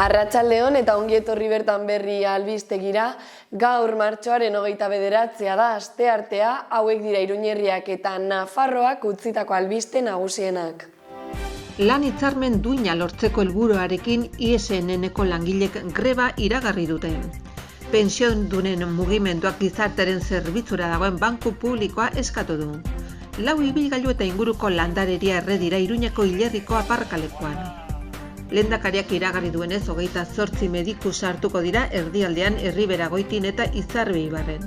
Arratsaldeon eta ongi etorri bertan berri albistegira, gaur martxoaren 29 da asteartea, hauek dira Iruñerriak eta Nafarroak utzitako albiste nagusienak. Lan hitzarmen duina lortzeko helburuarekin ISNeko langilek greba iragarri dute. Pentsiodunen mugimenduak gizartearen zerbitzura dagoen banku publikoa eskatu du. 4 ibilgailu eta inguruko landareria erredira Iruñeko hilerriko aparkalekuan. Lehendakariak iragarri duenez 28 mediku sartuko dira erdialdean Erriberagoitin eta Izarbe-Ibarren.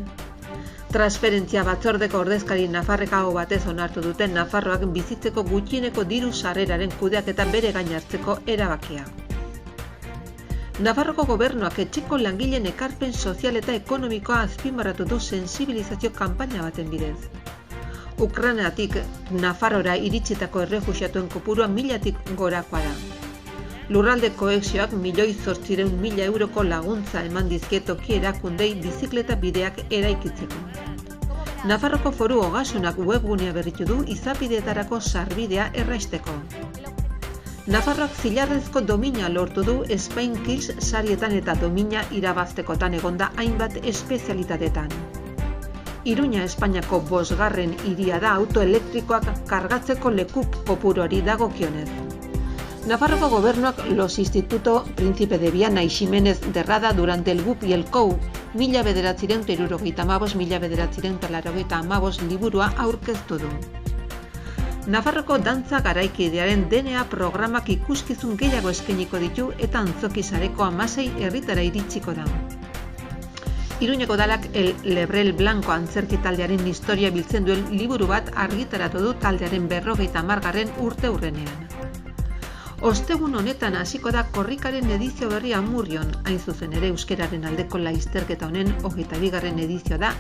Transferentzia batzordeko ordezkari nafarrekago batez onartu duten Nafarroak bizitzeko gutxieneko diru sarreraren kudeaketa bere gain hartzeko erabakia. Nafarroko gobernuak etxeko langileen ekarpen sozial eta ekonomikoa azpimarratu du sensibilizazio kanpaina baten bidez. Ukrainatik Nafarrora iritsitako errefuxiatuen kopurua 1000tik gorakoa da. Lurralde kohesioak 1.800.000 euroko laguntza eman dizkie toki erakundei bizikleta bideak eraikitzeko. Nafarroko Foru Ogasunak webgunea berritu du izapideetarako sarbidea erraisteko. Nafarroak zilarrezko domina lortu du Spain Kills sarietan eta domina irabaztekotan egonda hainbat espezialitatetan. Iruña Espainiako 5. hiria da auto elektrikoak kargatzeko leku kopuruari dagokionez. Nafarroko gobernuak los Instituto Príncipe de Viana y Ximénez de Rada durante el GUP y el COU 1975-1985 liburua aurkeztu du. Nafarroko dantza garaikidearen DNA programak ikuskizun gehiago eskainiko ditu eta antzoki sareko 16 herritara iritsiko da. Iruñeko udalak El Lebrel Blanco antzerki taldearen historia biltzen duen liburu bat argitaratu du taldearen 50. urteurrenean. Ostegun honetan hasiko da korrikaren edizio berria Amurrion, hain zuzen ere euskeraren aldeko lasterketa honen 22. edizio da,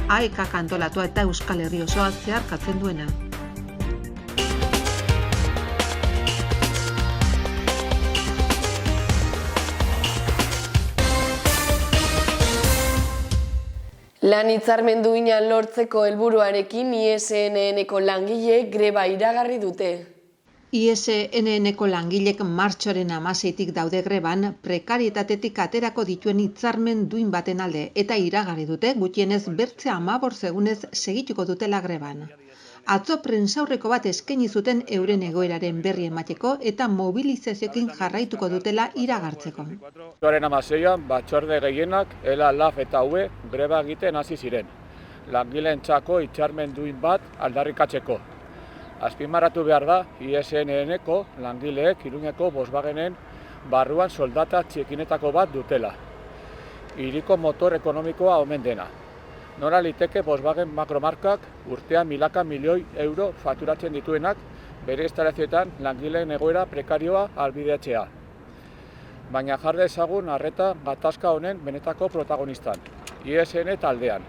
AEKak antolatua eta Euskal Herri osoa zeharkatzen duena. Lan hitzarmen duina lortzeko helburuarekin ISNeko langileek greba iragarri dute. ISNeko langilek martxoaren 16tik daude greban prekarietatetik aterako dituen hitzarmen duin baten alde eta iragarri dute gutxienez bertze 15 egunez segituko dutela greban. Atzo prentsaurreko bat eskaini zuten euren egoeraren berri emateko eta mobilizazioekin jarraituko dutela iragartzeko. Martxoaren 16an batzorde gehienak ELA, LAF eta UE greba egiten hasi ziren. Langileentzako hitzarmen duin bat aldarrikatzeko. Azpimarratu behar da, ISNeko langileek Iruñeko Volkswagenen barruan soldata txikinetako bat dutela. Hiriko motor ekonomikoa omen dena. Nora liteke Volkswagen makromarkak urtean milaka milioi euro faturatzen dituenak bere instalazioetan langileen egoera prekarioa ahalbidetzea. Baina jar dezagun arreta gatazka honen benetako protagonistan, ISN taldean.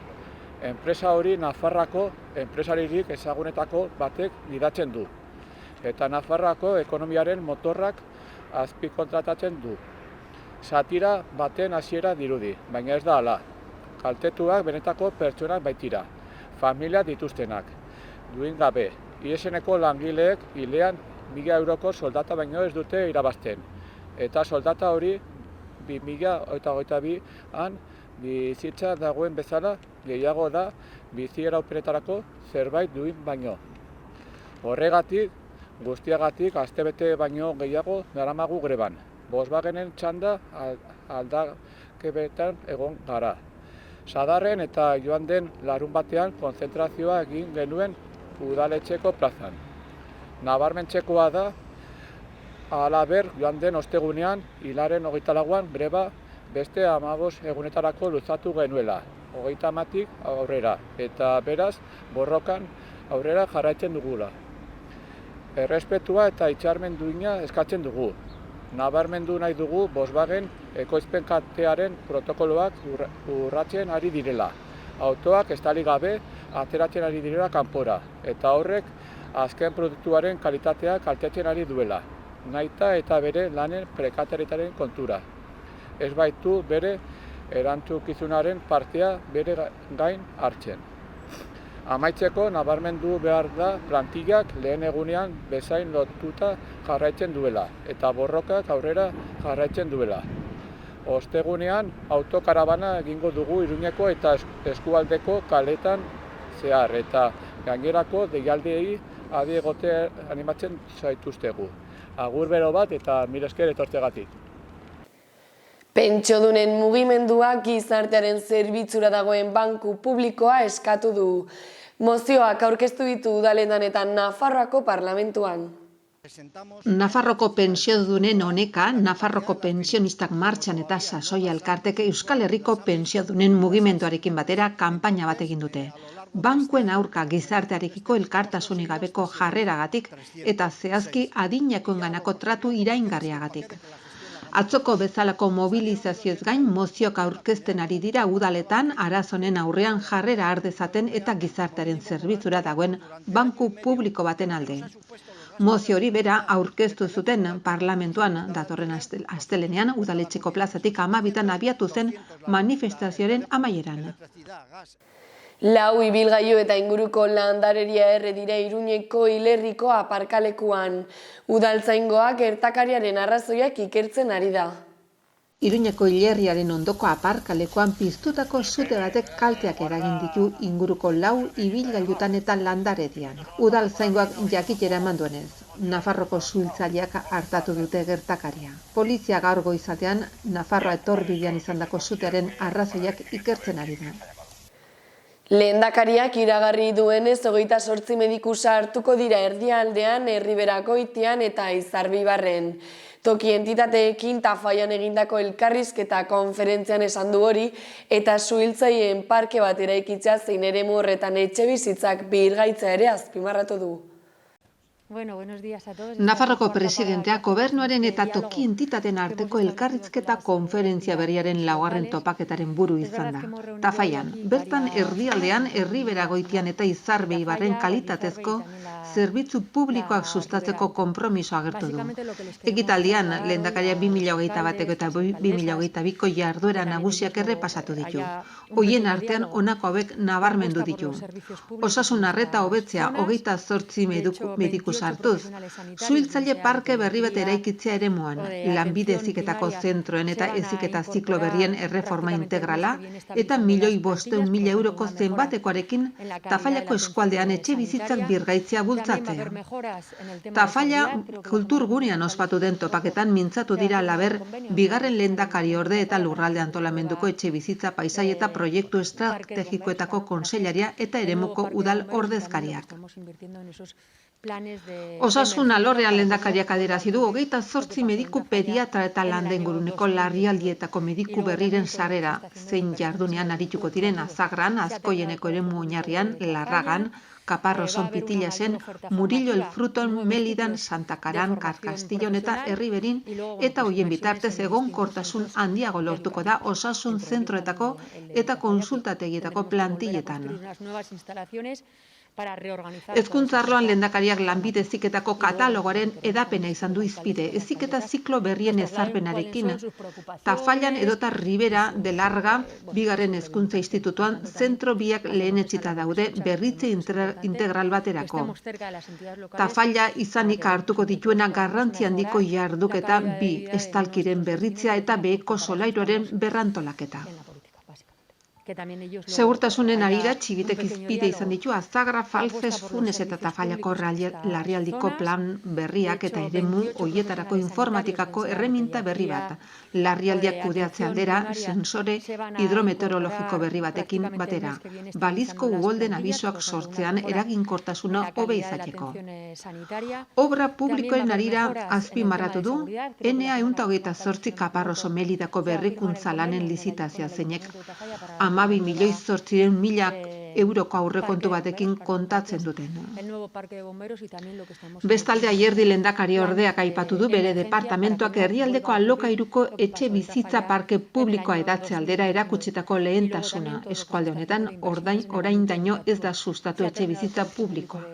Enpresa hori Nafarroako enpresaririk ezagunetako batek gidatzen du. Eta Nafarroako ekonomiaren motorrak azpikontratatzen du. Satira baten hasiera dirudi, baina ez da hala. Kaltetuak benetako pertsonak baitira, familia dituztenak. Duin gabe, ISNeko langileek hilean 1000 euroko soldata baino ez dute irabazten. Eta soldata hori 2022an bizitza dagoen bezala gehiago da biziraupenetarako zerbait duin baino. Horregatik, guztiagatik astebete baino gehiago daramagu greban. Volkswagenen txanda aldakebetan egon gara. Sadarren eta joan den larunbatean konzentrazioa egin genuen udaletxeko plazan. Nabarmentzekoa da, halaber joan den ostegunean, hilaren 24an greba beste 15 egunetarako luzatu genuela, 30tik aurrera, eta beraz borrokan aurrera jarraitzen dugula. Errespetua eta hitzarmen duina eskatzen dugu. Nabarmendu nahi dugu Volkswagen ekoizpen katearen protokoloak urratzen ari direla. Autoak estali gabe ateratzen ari direla kanpora, eta horrek azken produktuaren kalitatea kaltetzen ari duela, nahita eta bere lanen prekataritatearen kontura. Ez baitu bere erantzukizunaren partea bere gain hartzen. Amaitzeko nabarmendu behar da plantillak lehen egunean bezain lotuta jarraitzen duela eta borrokak aurrera jarraitzen duela. Ostegunean autokarabana egingo dugu Iruñeko eta eskualdeko kaletan zehar eta gainerako deialdiei adi egote animatzen zaituztegu. Agur bero bat eta mila esker etortzegatik. Pentsiodunen mugimenduak gizartearen zerbitzura dagoen banku publikoa eskatu du. Mozioak aurkeztu ditu udalendan eta Nafarroako parlamentuan. Nafarroko pentsiodunen honeka, Nafarroko pentsionistak martxan eta sasoia elkartek Euskal Herriko pentsiodunen mugimenduarekin batera kanpaina bat egin dute. Bankuen aurka gizartearekiko elkartasunik gabeko jarreragatik eta zehazki adinekoenganako tratu iraingarriagatik. Atzoko bezalako mobilizazioez gain mozioak aurkezten ari dira udaletan arazonen aurrean jarrera har dezaten eta gizartearen zerbitzura dagoen banku publiko baten alde. Mozio hori bera aurkeztu zuten parlamentuan datorren astelenean udaletxeko plazatik 12 abiatu zen manifestazioaren amaieran. Lau ibilgailu eta inguruko landareria erre dira Iruñeko Hilerriko aparkalekuan. Udaltzaingoak gertakariaren arrazoiak ikertzen ari da. Iruñeko Hilerriaren ondoko aparkalekuan piztutako sute batek kalteak eragin ditu inguruko 4 ibilgailutan eta landaredian. Udaltzaingoak jakitera eman duenez, Nafarroko suhiltzaileak hartatu dute gertakaria. Polizia gaur goizatean Nafarroa etorbidean izandako sutearen arrazoiak ikertzen ari da. Lehendakariak iragarri duenez 28 mediku sartuko dira erdialdean, Erriberakoitian eta Izarbibarren. Toki entitateekin Tafallan egindako elkarrizketa konferentzian esan du hori eta suhiltzaileen parke bat eraikitzea zein eremu horretan etxebizitzak birgaitza ere azpimarratu du. Nafarroko presidenteak gobernuaren eta toki entitateen arteko elkarrizketa konferentzia berriaren 4. topaketaren buru izan da. Tafallan, bertan erdialdean, Erriberagoitian eta Izarbibarren kalitatezko zerbitzu publikoak sustatzeko konpromiso agertu du. Ekitaldian, lehendakaria 2021 eta 2022ko jarduera nagusiak errepasatu ditu. Hoien artean honako hauek nabarmendu ditu. Osasun arreta hobetzea 28 mediku sartuz. Suhiltzaile parke berri bat eraikitzea eremuan, lanbide heziketako zentroen eta heziketa ziklo berrien erreforma integrala eta 1.500.000 euroko zenbatekoarekin Tafallako eskualdean etxe bizitzak birgaitzea bultzatzea. Tafalla kulturgunean ospatu den topaketan mintzatu dira laber bigarren lehendakari orde eta lurralde antolamenduko etxe bizitza paisai eta proiektu estrategikoetako kontseilaria eta eremuko udal ordezkariak. Osasun alorrean lehendakariak adierazi du 28 mediku pediatra eta landenguruneko larrialdietako mediku berriren sarrera zein jardunean arituko diren Azagran, Azkoieneko eremu oinarrian, Larragan, Kaparroson Pitillasen, Murillo el Fruton, Melidan, Santa Karan, Karkastillon eta Herriberin eta hoien bitartez egonkortasun handiago lortuko da osasun zentroetako eta konsultategietako plantilletan. Hezkuntza arloan lehendakariak lanbide heziketako katalogoaren edapena izan du hizpide, heziketa ziklo berrien ezarpenarekin. Tafallan edota Ribera de Larga bigarren hezkuntza institutuan zentro biak lehenetsita daude berritze integral baterako. Tafalla izanik hartuko dituena garrantzi handiko jarduketa 2 estalkiren berritzea eta beheko solairuaren berrantolaketa. Segurtasunen arira txibitek izpide izan ditu Azagra, Falces, Funes eta Tafallako larrialdiko plan berriak eta eremu hoietarako informatikako erreminta berri bat. Larrialdiak kudeatze aldera, sensore hidrometeorologiko berri batekin batera. Balizko ugolden abisoak sortzean eraginkortasuna hobe izateko. Obra publikoen arira azpimarratu du, NA 128 Kaparroso Melidako berrikuntza lanen lizitazioa zeinek 12.800.000 euroko aurrekontu batekin kontatzen duten. Bestalde Ayerdi lehendakari ordeak aipatu du bere departamentuak herrialdeko alokairuko etxe bizitza parke publikoa edatze aldera erakutsitako lehentasuna. Eskualde honetan oraindaino ez da sustatu etxe bizitza publikoa.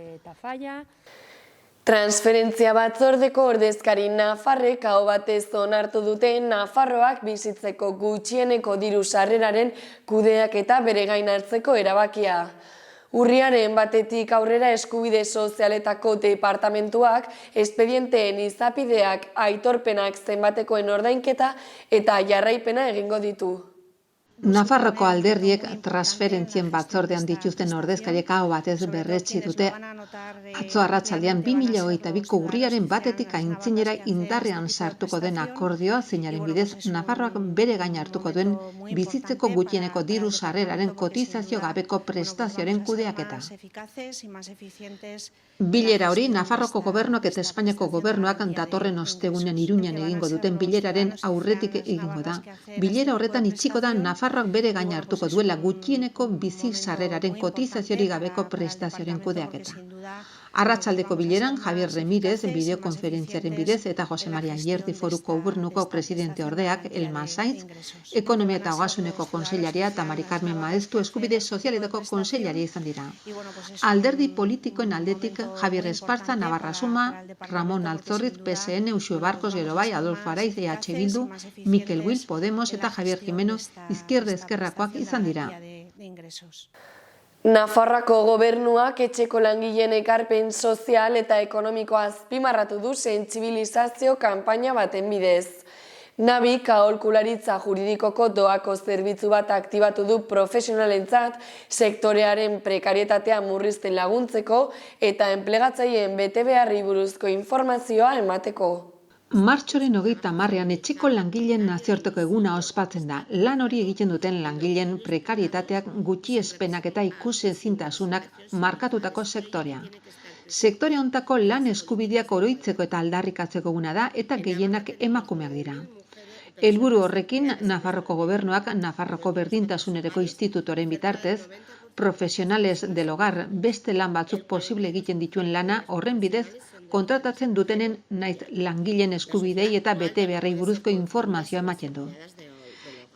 Transferentzia batzordeko ordezkari nafarrek aho batez onartu dute Nafarroak bizitzeko gutxieneko diru sarreraren kudeaketa bere gain hartzeko erabakia. Urriaren batetik aurrera eskubide sozialetako departamentuak espedienteen izapideak, aitorpenak, zenbatekoen ordainketa eta jarraipena egingo ditu. Nafarroko alderdiek transferentzien batzordean dituzten ordezkariek aho batez berretsi dute atzo arratsaldean 2022ko urriaren batetik aintzinera indarrean sartuko den akordioa zeinaren bidez Nafarroak bere gain hartuko duen bizitzeko gutxieneko diru sarreraren kotizazio gabeko prestazioaren kudeaketa. Bilera hori Nafarroko gobernuak eta Espainiako gobernuak datorren ostegunean Iruñan egingo duten bileraren aurretik egingo da. Bilera horretan itxiko da Nafarroak bere gain hartuko duela gutxieneko bizi sarreraren kotizaziorik gabeko prestazioaren kudeaketa. Arratsaldeko bileran Javier Remírez bideokonferentziaren bidez eta Jose Maria Ayerdi Foruko Gobernuko presidente ordeak Elma Sainz, Ekonomia eta Ogasuneko kontseilaria eta Mari Carmen Maeztu eskubide sozialetako kontseilaria izan dira. Alderdi politikoen aldetik Javier Esparza, Navarra Suma, Ramon Altzorriz, PSN, Uxue Barkos, Gerobai, Adolfo Araiz, EH Bildu, Mikel Will, Podemos eta Javier Jimeno Izquierda Ezkerrakoak izan dira. Nafarroako gobernuak etxeko langileen ekarpen sozial eta ekonomikoa azpimarratu du sentsibilizazio kanpaina baten bidez. Nabik aholkularitza juridikoko doako zerbitzu bat aktibatu du profesionalentzat sektorearen prekarietatea murrizten laguntzeko eta enplegatzaileen betebeharrei buruzko informazioa emateko. Martxoaren 30ean etxeko langileen nazioarteko eguna ospatzen da. Lan hori egiten duten langileen prekarietateak, gutxiespenak eta ikusezintasunak markatutako sektorea. Sektore hontako lan eskubideak oroitzeko eta aldarrikatzeko eguna da eta gehienak emakumeak dira. Helburu horrekin Nafarroko gobernuak Nafarroko Berdintasunerako Institutoren bitartez, Profesionales del Hogar beste lan batzuk posible egiten dituen lana horren bidez kontratatzen dutenen naiz langileen eskubidei eta bete beharrei buruzko informazioa ematen du.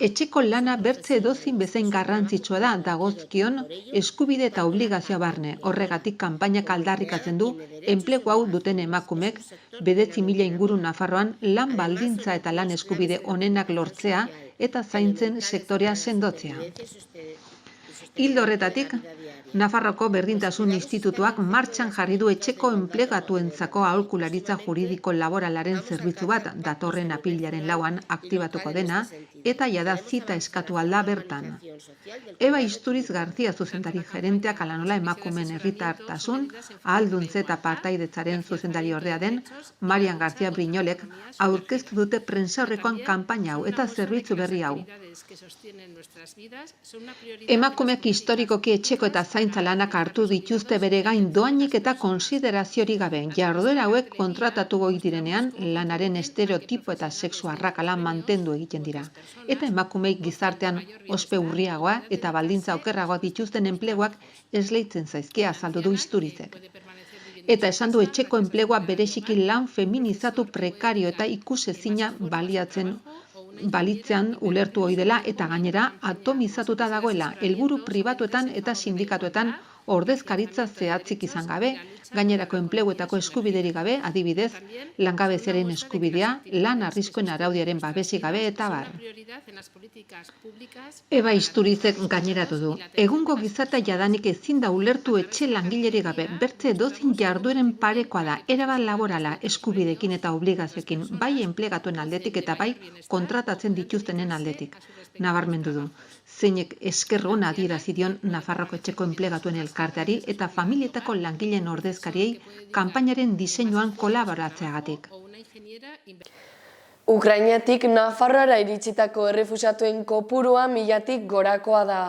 Etxeko lana bertze edozein bezain garrantzitsua da dagozkion eskubide eta obligazioa barne. Horregatik kanpainak aldarrikatzen du enplegu hau duten emakumek 9.000 inguru Nafarroan lan baldintza eta lan eskubide onenak lortzea eta zaintzen sektorea sendotzea. Ildo horretatik, Nafarroko Berdintasun Institutuak martxan jarri du etxeko enplegatuentzako aholkularitza juridiko laboralaren zerbitzu bat datorren apirilaren 4an aktibatuko dena eta jada zita eskatu alda bertan. Eba Isturiz Garzia zuzendari gerenteak ala nola emakumeen herritartasun, ahalduntze eta partaidetzaren zuzendari ordea den Marian García Briñolek aurkeztu dute prentsaurrekoan kanpaina hau eta zerbitzu berri hau. Emakumeak historikoki etxeko eta zaintza lanak hartu dituzte bere gain doainik eta konsideraziorik gabe. Jarduera hauek kontratatu ohi direnean lanaren estereotipo eta sexu arrakala mantendu egiten dira. Eta emakumeik gizartean ospe urriagoa eta baldintza okerragoa dituzten enpleguak esleitzen zaizkie azaldu du Isturizek. Eta esan du etxeko enplegua bereziki lan feminizatu prekario eta ikusezina balitzean ulertu ohi dela eta gainera atomizatuta dagoela helburu pribatuetan eta sindikatuetan ordezkaritza zehatzik izan gabe, gainerako enpleguetako eskubiderik gabe, adibidez, langabeziaren eskubidea, lan arriskuen araudiaren babesik gabe eta bar. Eba Isturizek gaineratu du. Egungo gizartea jadanik ezin da ulertu etxe langilerik gabe, bertze edozein jardueren parekoa da, erabat laborala, eskubidekin eta obligazioekin, bai enplegatuen aldetik eta bai kontratatzen dituztenen aldetik. Nabarmendu du. Zeinek esker ona adierazi dion Nafarroko etxeko enplegatuen elkarteari eta familietako langileen ordezkariei kanpainaren diseinuan kolaboratzeagatik. Ukrainatik Nafarroara iritsitako errefusatuen kopurua 1000tik gorakoa da.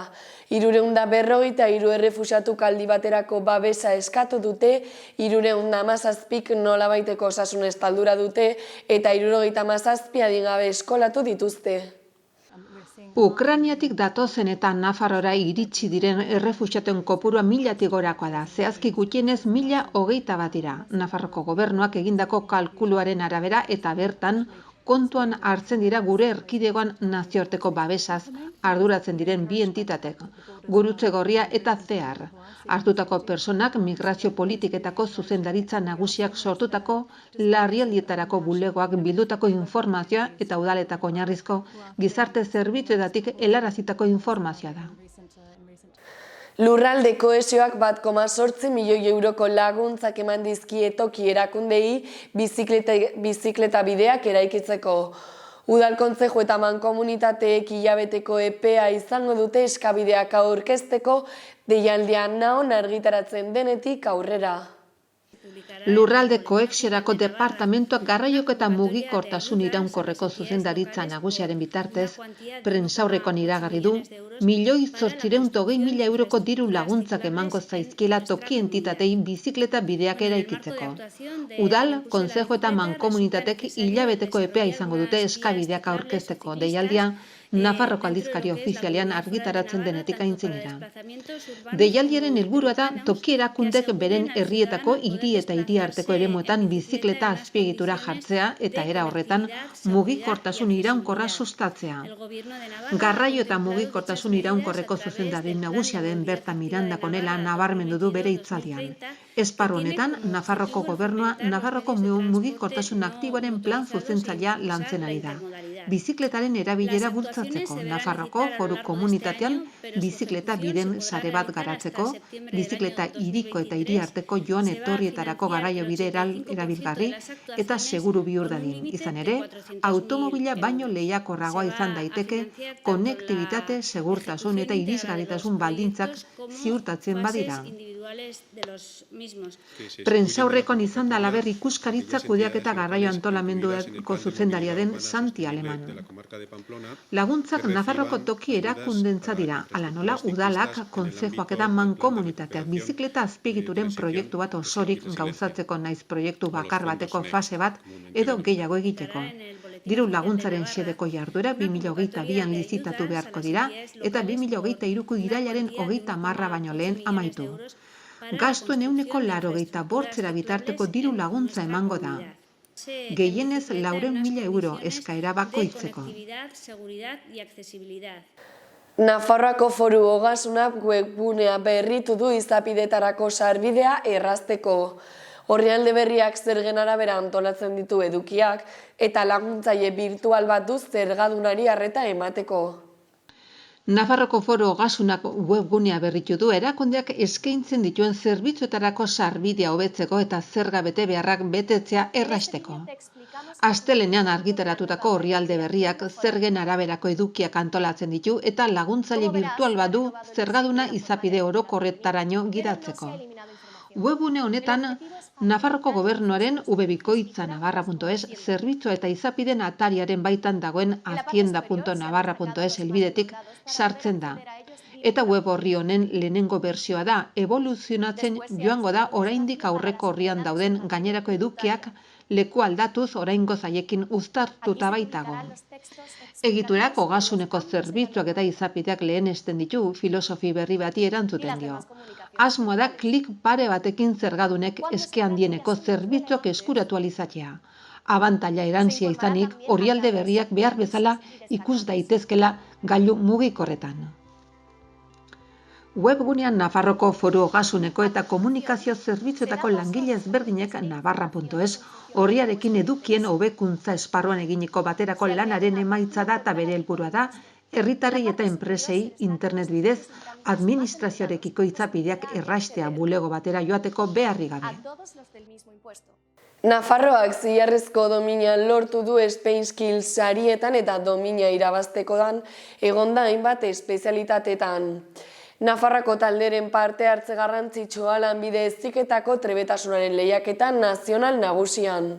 353 errefusatuk aldi baterako babesa eskatu dute, 317 nolabaiteko osasun estaldura dute eta 77 adingabe eskolatu dituzte. Ukrainiatik datozen eta Nafarroara iritsi diren errefusatuen kopurua 1000tik gorakoa da. Zehazki gutxienez 1021 dira. Nafarroko gobernuak egindako kalkuluaren arabera eta bertan kontuan hartzen dira gure erkidegoan nazioarteko babesaz arduratzen diren bi entitatek, Gurutze Gorria eta CEAR. Hartutako personak migrazio politiketako zuzendaritza nagusiak sortutako larrialdietarako bulegoak bildutako informazioa eta udaletako oinarrizko gizarte zerbitzuetatik helarazitako informazioa da. Lurralde kohesioak 1,8 milioi euroko laguntzak eman dizkie toki erakundei bizikleta bideak eraikitzeko. Udal kontzeju eta mankomunitateek hilabeteko epea izango dute eskabideak aurkezteko deialdian nahon argitaratzen denetik aurrera. Lurralde koheziorako departamentuak garraioko eta mugikortasun iraunkorreko zuzendaritza nagusiaren bitartez, prentsaurrekoan iragarri du, 1.820.000 euroko diru laguntzak emango zaizkiela toki entitatei bizikleta bideak eraikitzeko. Udal, kontzeju eta mankomunitatek hilabeteko epea izango dute eskabideak aurkezteko deialdia, Nafarroko aldizkari ofizialean argitaratzen denetik aintzinera. Deialdiaren helburua da toki erakundek beren herrietako hiri eta hiriarteko eremuetan bizikleta azpiegitura jartzea eta era horretan mugikortasun iraunkorra sustatzea. Garraio eta mugikortasun iraunkorreko zuzendari nagusia den Berta Miranda Konela nabarmendu du bere hitzaldian. Esparru honetan, Nafarroko gobernua Nafarroko mugikortasun aktiboaren plan zuzentzailea lantzen ari da. Bizikletaren erabilera bultzatzeko, Nafarroko foru komunitatean bizikleta biden sare bat garatzeko, bizikleta hiriko eta hiriarteko joan etorrietarako garraio bide erabilgarri eta seguru bihur dadin. Izan ere, automobila baino lehiakorragoa izan daiteke, konektibitate, segurtasun eta irisgarritasun baldintzak ziurtatzen badira. Prentsaurrekoan izan da halaber ikuskaritza kudeaketa garraio antolamenduko zuzendaria den Santi Aleman. Laguntzak Nafarroko toki erakundentza dira, hala nola udalak, kontzejuak eta mankomunitateak bizikleta azpiegituren proiektu bat osorik gauzatzeko naiz proiektu bakar bateko fase bat edo gehiago egiteko. Diru laguntzaren xedeko jarduera 2022an lizitatu beharko dira eta 2023ko irailaren 30 baino lehen amaitu. Gastuen 85% bitarteko diru laguntza emango da. Gehienez 400.000 euro eskaera bakoitzeko. Nafarroako Foru Ogasunak webgunea berritu du izapidetarako sarbidea errazteko. Orrialde berriak zergen arabera antolatzen ditu edukiak eta laguntzaile birtual bat du zergadunari arreta emateko. Nafarroko Foru Ogasunak webgunea berritu du erakundeak eskaintzen dituen zerbitzuetarako sarbidea hobetzeko eta zerga betebeharrak betetzea errazteko. Astelehenean argitaratutako orrialde berriak zergen araberako edukiak antolatzen ditu eta laguntzaile birtual bat du zergaduna izapide orokorretaraino gidatzeko. Webgune honetan, Nafarroko gobernuaren www.navarra.es zerbitzua eta izapiden atariaren baitan dagoen hacienda.navarra.es helbidetik sartzen da. Eta web horri honen lehenengo bertsioa da, evoluzionatzen joango da oraindik aurreko orrian dauden gainerako edukiak leku aldatuz oraingo zaiekin uztartuta baitago. Egiturak Ogasuneko zerbitzuak eta izapideak lehenesten ditu filosofi berri bati erantzuten dio. Asmoa da klik pare batekin zergadunek eske handieneko zerbitzuak eskuratu alizatzea. Abantaila erantzia izanik, orrialde berriak behar bezala ikus daitezkela gailu mugikorretan. Webgunean Nafarroko Foru Ogasuneko eta komunikazio zerbitzuetako langile ezberdinek navarra.es orriarekin edukien hobekuntza esparruan eginiko baterako lanaren emaitza da eta bere helburua da herritarrei eta enpresei internet bidez administrazioarekiko izapideak erraztea bulego batera joateko beharri gabe. Nafarroak zilarrezko domina lortu du Spain Skills sarietan eta domina irabaztekodan egonda hainbat espezialitatetan. Nafarrako talderen parte hartze garrantzitsua lanbide heziketako trebetasunaren lehiaketan nazional nagusian.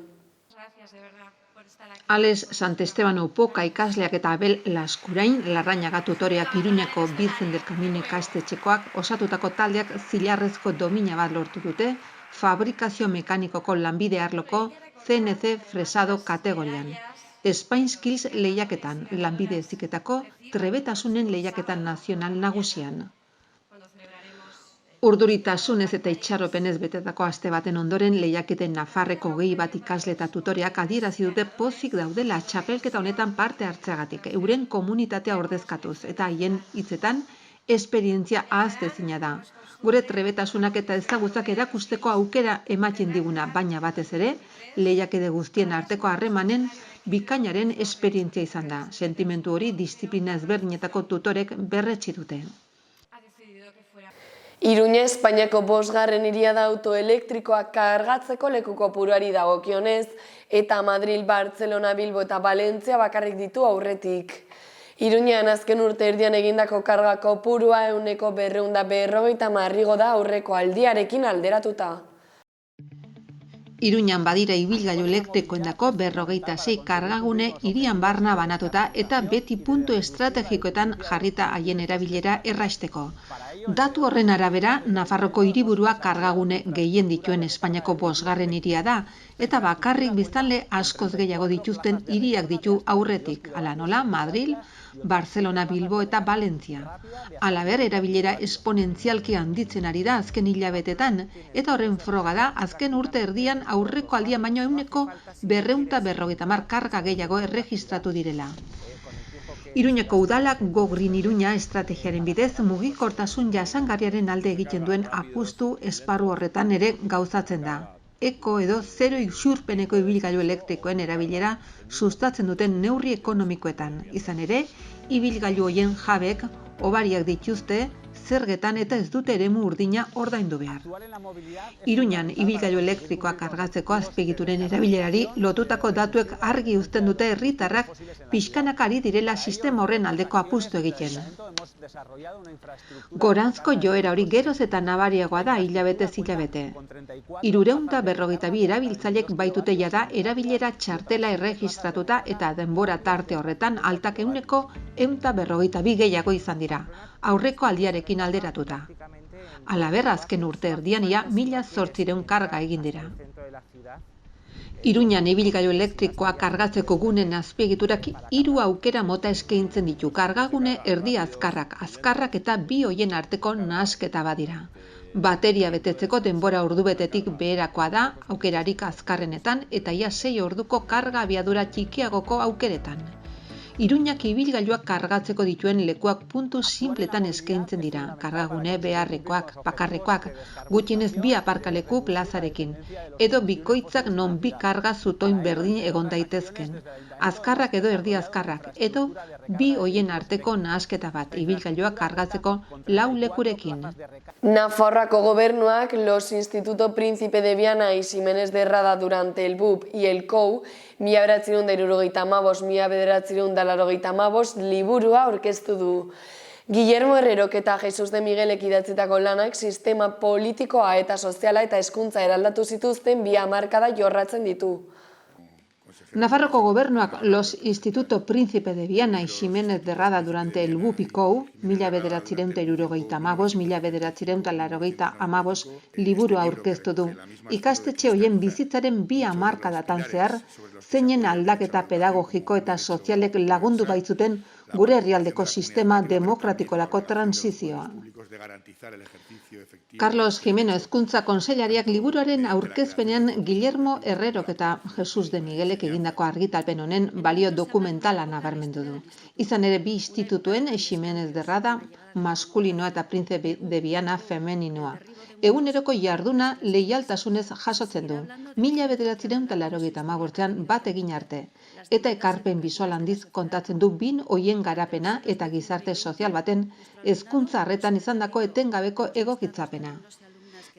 Alex Santesteban Opoka ikasleak eta Abel Laskurain Larrañaga tutoreak Iruñako Virgen del Camino ikastetxekoak osatutako taldeak zilarrezko domina bat lortu dute fabrikazio mekanikoko lanbide arloko CNC fresado kategorian. Spain Skills lehiaketan lanbide heziketako trebetasunen lehiaketan nazional nagusian. Urduritasunez eta itxaropenez betetako aste baten ondoren lehiaketen Nafarreko 21 ikasle eta tutoreak adierazi dute pozik daudela txapelketa honetan parte hartzeagatik, euren komunitatea ordezkatuz eta haien hitzetan esperientzia ahaztezina da. Gure trebetasunak eta ezagutzak erakusteko aukera ematen diguna, baina batez ere, lehiakide guztien arteko harremanen bikainaren esperientzia izan da. Sentimentu hori disiplina ezberdinetako tutorek berretsi dute. Iruña Espainiako 5. hiria da auto elektrikoak kargatzeko leku kopuruari dagokionez, eta Madril, Bartzelona, Bilbo eta Valentzia bakarrik ditu aurretik. Iruñean azken urte erdian egindako karga kopurua 250 igo da aurreko aldiarekin alderatuta. Iruñan badira ibilgailu elektrikoendako 56 kargagune hirian barna banatuta eta beti puntu estrategikoetan jarrita haien erabilera erraisteko. Datu horren arabera, Nafarroko hiriburua kargagune gehien dituen Espainiako 5. hiria da, eta bakarrik biztanle askoz gehiago dituzten hiriak ditu aurretik, hala nola Madril, Barcelona, Bilbo eta Valentzia. Halaber, erabilera esponentzialki handitzen ari da azken hilabetetan, eta horren froga da azken urte erdian aurreko aldian baino 250 karga gehiago erregistratu direla. Iruñeko udalak Go Green Iruña estrategiaren bidez mugikortasun jasangarriaren alde egiten duen apustu esparru horretan ere gauzatzen da. Eko edo zero isurpeneko ibilgailu elektrikoen erabilera sustatzen duten neurri ekonomikoetan. Izan ere, ibilgailu hoien jabek hobariak dituzte, zergetan eta ez dute eremu urdina ordaindu behar. Iruñan ibilgailu elektrikoak kargatzeko azpiegituren erabilerari lotutako datuek argi uzten dute herritarrak pixkanaka ari direla sistema horren aldeko apustu egiten. Goranzko joera hori geroz eta nabariagoa da hilabetez hilabete. 352 erabiltzailek baitute jada erabilera txartela erregistratuta eta denbora tarte horretan altak 152 gehiago izan dira, aurreko aldiarekin alderatuta. Halaber, azken urte erdian ia 1800 karga egin dira. Iruñan ibilgailu elektrikoa kargatzeko gunen azpiegiturak 3 aukera mota eskaintzen ditu. Kargagune erdi azkarrak eta bi hoien arteko nahasketa badira. Bateria betetzeko denbora ordubetetik beherakoa da aukerarik azkarrenetan eta ia 6 orduko karga abiadura txikiagoko aukeretan. Iruñak ibilgailuak kargatzeko dituen lekuak puntu sinpletan eskaintzen dira. Kargagune beharrekoak, bakarrekoak, gutxienez 2 aparkaleku plazarekin, edo bikoitzak non 2 karga zutoin berdin egon daitezken. Azkarrak edo erdi azkarrak, edo 2 hoien arteko nahasketa bat, ibilgailuak kargatzeko 4 lekurekin. Nafarroako gobernuak los Instituto Príncipe de Viana y Ximénez de Rada durante el BUP y el COU 1975-1985 liburua aurkeztu du. Guillermo Herrerok eta Jesus de Miguelek idatzitako lanak sistema politikoa eta soziala eta hezkuntza eraldatu zituzten 2 hamarkada jorratzen ditu. Nafarroko gobernuak los Instituto Príncipe de Viana y Ximénez de Rada durante el BUP y COU 1975-1985 liburua aurkeztu du. Ikastetxe hoien bizitzaren 2 hamarkadatan zehar, zeinen aldaketa pedagogiko eta sozialek lagundu baitzuten gure herrialdeko sistema demokratikorako transizioa. Carlos Jimeno Hezkuntza Kontseilariak liburuaren aurkezpenean Guillermo Herrerok eta Jesus de Miguelek egindako argitalpen honen balio dokumentala nabarmendu du. Izan ere 2 institutuen, Ximénez de Rada maskulinoa eta Príncipe de Viana femeninoa. Eguneroko jarduna leialtasunez jasotzen du. 1985 bat egin arte. Eta ekarpen bisual handiz kontatzen du 2 hoien garapena eta gizarte sozial baten hezkuntza harretan izandako etengabeko egokitzapena.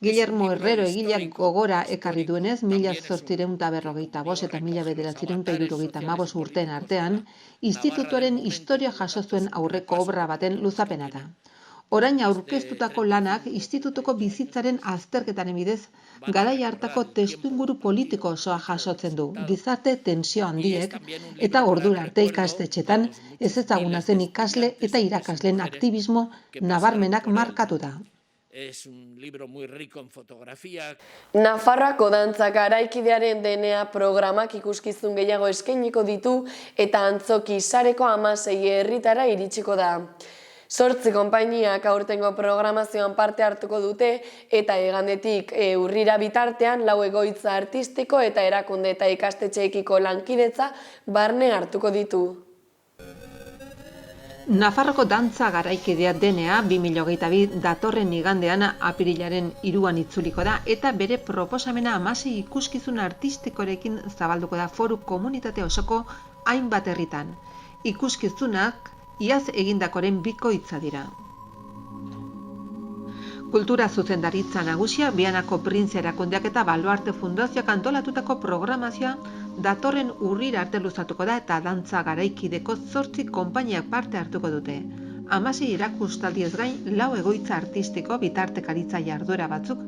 Guillermo Herrero egileak gogora ekarri duenez, 1845 eta 1975 urteen artean, institutuaren historia jaso zuen aurreko obra baten luzapena da. Orain aurkeztutako lanak institutuko bizitzaren azterketaren bidez, garai hartako testuinguru politiko osoa jasotzen du, gizarte tensio handiek eta ordura arte ikastetxetan ezezaguna zen ikasle eta irakasleen aktivismo nabarmenak markatu da. Es un libro muy rico en fotografía. Nafarroako dantzak garaikidearen DNA programak ikuskizun gehiago eskainiko ditu eta antzoki sareko 16 herritara iritsiko da. 8 konpainiak aurtengo programazioan parte hartuko dute eta igandetik urrira bitartean 4 egoitza artistiko eta erakunde eta ikastetxeekiko lankidetza barne hartuko ditu. Nafarroko dantza garaikidea DNA 2022 datorren igandean apirilaren 3an itzuliko da eta bere proposamena 16 ikuskizun artistikorekin zabalduko da foru komunitate osoko hainbat herritan. Ikuskizunak iaz egindakoren bikoitza dira. Kultura zuzendaritza nagusia Bianako Printze erakundeak eta Baluarte Fundazioak antolatutako programazioa datorren urrira arte luzatuko da eta dantza garaikideko 8 konpainiak parte hartuko dute. 16 erakustaldiez gain 4 egoitza artistiko bitartekaritza jarduera batzuk,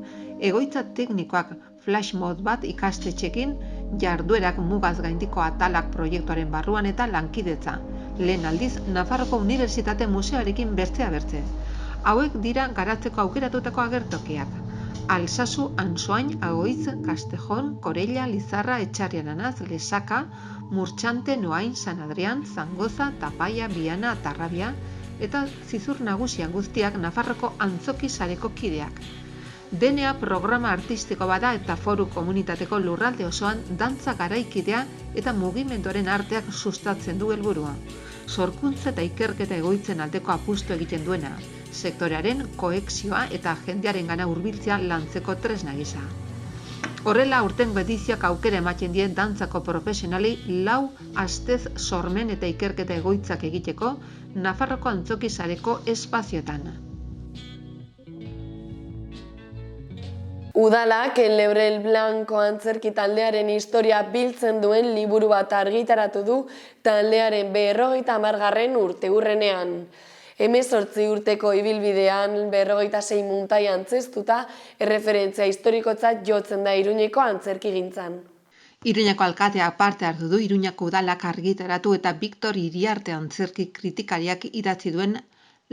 egoitza teknikoak flash mod bat ikastetxekin, jarduerak mugaz gaindiko atalak proiektuaren barruan eta lankidetza. Lehen aldiz, Nafarroko Unibertsitate Museoarekin bertzea bertze. Hauek dira garatzeko aukeratutako agertokiak. Alsasu, Ansoain, Agoitz, Castejon, Corella, Lizarra, Etxarriaranaz, Lesaka, Murtxante, Noain, San Adrián, Zangoza, Tapaia, Biana, Tarrabia, eta zizur nagusian guztiak Nafarroko antzoki sareko kideak. DNA programa artistiko bada eta foru komunitateko lurralde osoan dantza garaikidea eta mugimenduaren arteak sustatzen du helburua. Sorkuntza eta ikerketa egoitzen aldeko apustu egiten duena, sektorearen koexioa eta jendearengana hurbiltzea lantzeko tresna gisa. Horrela, aurtengo edizioak aukera ematen die dantzako profesionalei 4 astez sormen eta ikerketa egoitzak egiteko Nafarroko antzoki sareko espazioetan. Udalak Lebrel Blanco antzerki taldearen historia biltzen duen liburu bat argitaratu du taldearen 50. urteurrenean. 18 urteko ibilbidean 46 muntai antzeztuta erreferentzia historikotzat jotzen da Iruñeko antzerkigintzan. Iruñako alkateak parte hartu du Iruñako udalak argitaratu eta Victor Iriarte antzerki kritikariak idatzi duen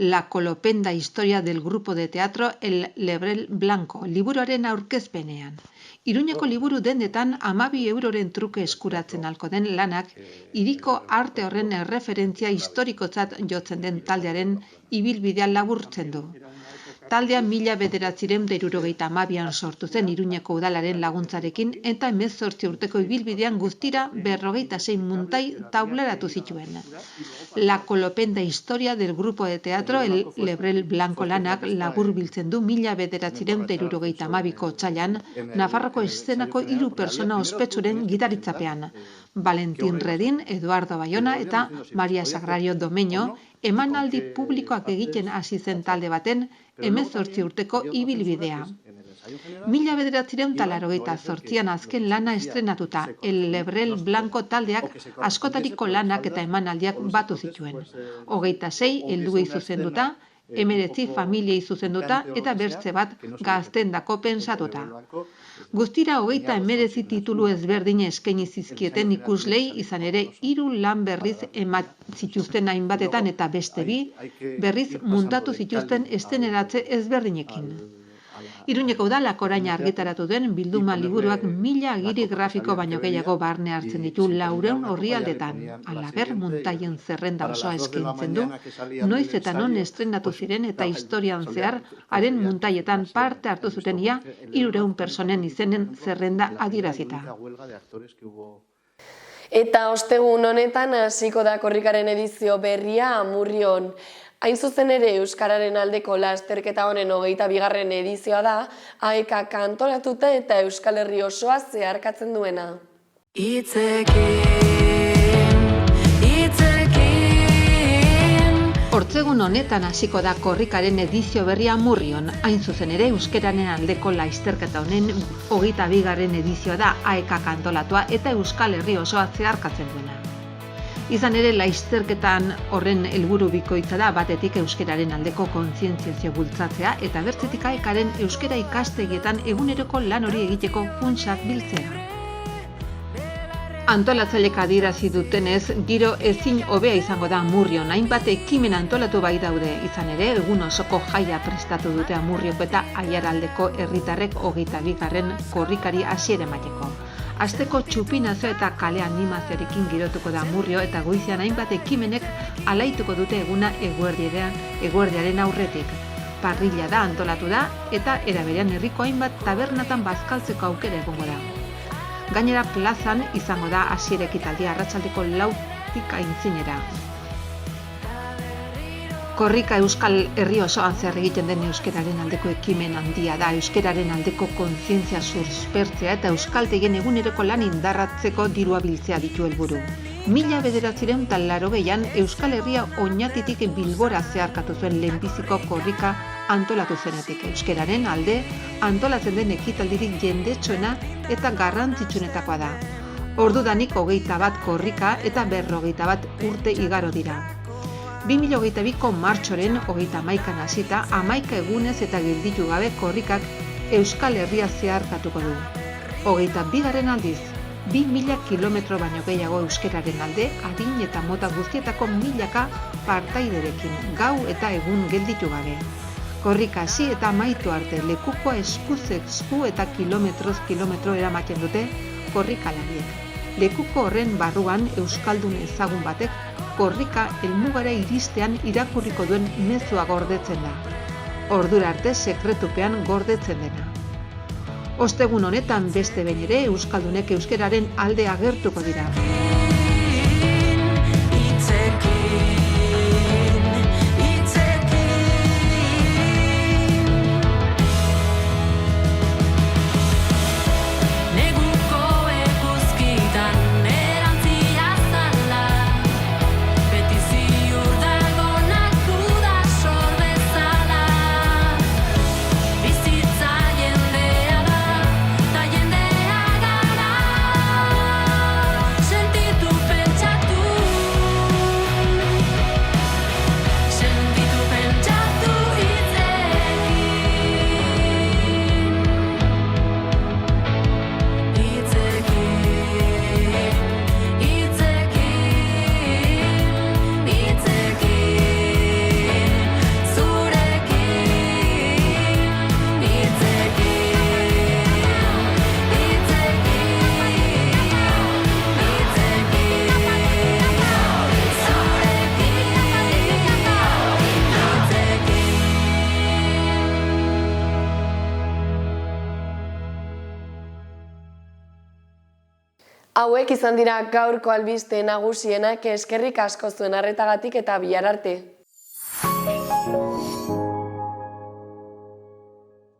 La colopenda historia del grupo de teatro El Lebrel Blanco liburuaren aurkezpenean. Iruñako liburu dendetan 12 euroren truke eskuratzen halko den lanak, hiriko arte horren erreferentzia historikotzat jotzen den taldearen ibilbidea laburtzen du. Taldea 1972an sortu zen Iruñako udalaren laguntzarekin eta 18 urteko ibilbidean guztira 46 muntai taularatu zituen. La colopenda historia del grupo de teatro El Lebrel Blanco lanak labur biltzen du 1972ko otsailean Nafarroko eszenako 3 pertsona ospetsuren gitaritzapean. Valentín Redín, Eduardo Bayona eta Maria Sagrario Domeño emanaldi publikoak egiten hasi zen talde baten 18 urteko ibilbidea. 1988an azken lana estrenatuta El Lebrel Blanco taldeak askotariko lanak eta emanaldiak batu zituen. 26 helduei zuzenduta, 19 familiei zuzenduta eta bertze bat gaztendako pensatuta. Guztira 19 titulu ezberdin eskaini zizkieten ikuslei izan ere 3 lan berriz zituzten hainbatetan eta beste 2 berriz muntatu zituzten eszenen ezberdinekin. Iruñeko udalak orain argitaratu den bilduma liburuak 1000 agiri grafiko baino gehiago barne hartzen ditu 400 orrialdetan. Halaber, muntaien zerrenda osoa eskaintzen du, noiz eta non estrenatu ziren eta historian zehar haren muntaietan parte hartu zuten ia 300 personen izenen zerrenda adierazita. Eta ostegun honetan hasiko da korrikaren edizio berria Amurrion. Hain zuzen ere Euskararen aldeko lasterketa honen 22. edizioa da, AEKak antolatuta eta Euskal Herri osoa zeharkatzen duena. Hortzegun honetan hasiko da korrikaren edizio berria Amurrion. Hain zuzen ere Euskararen aldeko lasterketa honen 22. edizioa da AEKak antolatua eta Euskal Herri osoa zeharkatzen duena. Izan ere, lasterketan horren helburu bikoitza da batetik euskararen aldeko kontzientziazio bultzatzea eta bertzetik AEKaren euskara ikastegietan eguneroko lan hori egiteko funtsak biltzea. Antolatzailek adierazi dutenez, giro ezin hobea izango da Amurrion, hainbat ekimen antolatu bai daude. Izan ere, egun osoko jaia prestatu dute Amurrioko eta Aiaraldeko herritarrek 22. korrikari hasiera emateko. Asteko txupinazio eta kale animazioarekin girotuko da Amurrio eta goizean hainbat ekimenek alaituko dute eguna eguerdiaren aurretik. Parrilla da antolatu da eta era berean herriko hainbat tabernatan bazkaltzeko aukera egongo da. Gainera plazan izango da hasiera ekitaldia arratsaldeko 4tik aintzinera. Korrika Euskal Herri osoan zehar egiten den euskararen aldeko ekimen handia da, euskararen aldeko kontzientzia suspertzea eta euskaltegien eguneroko lan indarratzeko dirua biltzea ditu helburu. 1980an Euskal Herria oinatitik Bilbora zeharkatu zuen lehenbiziko korrika antolatu zenetik. Euskeraren alde antolatzen den ekitaldirik jendetsuena eta garrantzitsuenetakoa da. Ordudanik 21 korrika eta 51 urte igaro dira. 2022ko martxoren 31an hasita 11 egunez eta gelditu gabe korrikak Euskal Herria zeharkatuko du. 22. aldiz, 2000 kilometro baino gehiago euskeraren alde, adin eta mota guztietako milaka partaiderekin, gau eta egun gelditu gabe. Korrika hasi eta amaitu arte lekukoa eskuz esku eta kilometroz kilometro eramaten dute korrikalariek. Lekuko horren barruan euskaldun ezagun batek korrika helmugara iristean irakurriko duen mezua gordetzen da. Ordura arte sekretupean gordetzen dena. Ostegun honetan beste behin ere euskaldunek euskeraren alde agertuko dira. Hauek izan dira gaurko albiste nagusienak, eskerrik asko zuen arretagatik eta bihar arte.